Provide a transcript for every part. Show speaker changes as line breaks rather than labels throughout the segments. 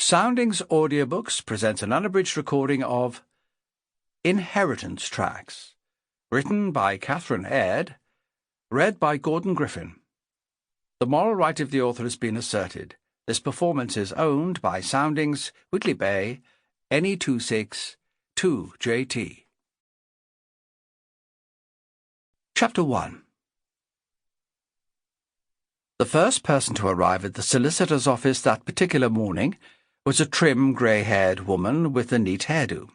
Soundings Audiobooks presents an unabridged recording of Inheritance Tracks, written by Catherine Aird, read by Gordon Griffin. The moral right of the author has been asserted. This performance is owned by Soundings, Whitley Bay, NE26 2JT. Chapter 1. The first person to arrive at the solicitor's office that particular morning was a trim, grey-haired woman with a neat hairdo.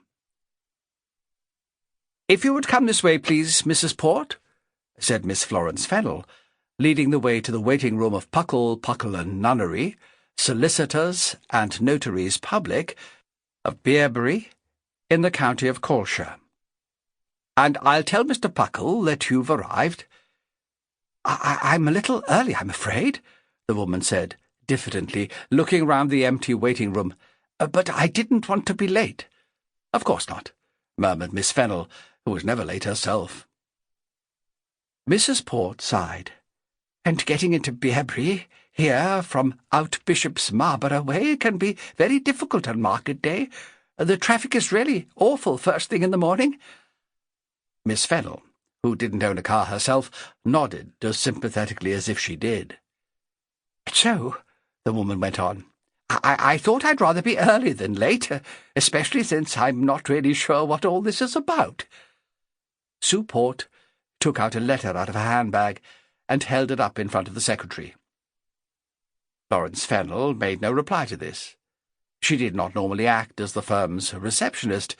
"If you would come this way, please, Mrs. Port," said Miss Florence Fennell, leading the way to the waiting room of Puckle and Nunnery, solicitors and notaries public, of Bearbury, in the county of Colshire. "And I'll tell Mr. Puckle that you've arrived." I'm a little early, I'm afraid," the woman said, diffidently, looking round the empty waiting room. "But I didn't want to be late." "Of course not," murmured Miss Fennell, who was never late herself. Mrs. Port sighed. "And getting into Bearbury, here, from out Bishop's Marlborough way, can be very difficult on market day. The traffic is really awful first thing in the morning." Miss Fennell, who didn't own a car herself, nodded as sympathetically as if she did. "So," the woman went on, I thought I'd rather be early than late, especially since I'm not really sure what all this is about." Sue Port took out a letter out of her handbag and held it up in front of the secretary. Florence Fennell made no reply to this. She did not normally act as the firm's receptionist,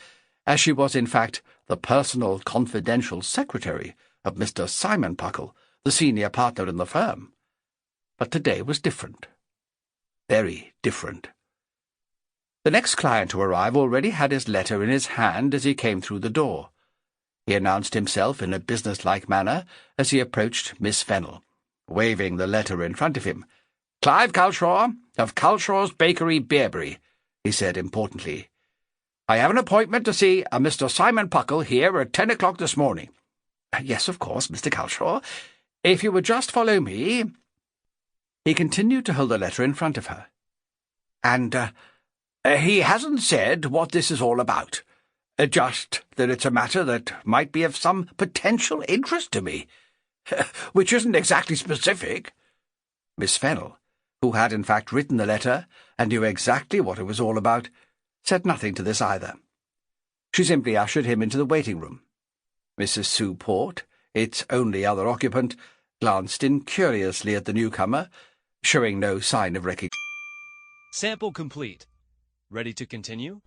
as she was in fact the personal confidential secretary of Mr. Simon Puckle, the senior partner in the firm. But today was different. Very different. The next client to arrive already had his letter in his hand as he came through the door. He announced himself in a business-like manner as he approached Miss Fennell, waving the letter in front of him. "Clive Culshaw, of Culshaw's Bakery, Bearbury," he said importantly. "I have an appointment to see a Mr. Simon Puckle here at 10 o'clock this morning." "Yes, of course, Mr. Culshaw. If you would just follow me—" He continued to hold the letter in front of her. "And he hasn't said what this is all about. Just that it's a matter that might be of some potential interest to me, which isn't exactly specific." Miss Fennell, who had in fact written the letter and knew exactly what it was all about, said nothing to this either. She simply ushered him into the waiting room. Mrs. Sue Port, its only other occupant, glanced incuriously at the newcomer, showing no sign of recognition.
Sample complete. Ready to continue?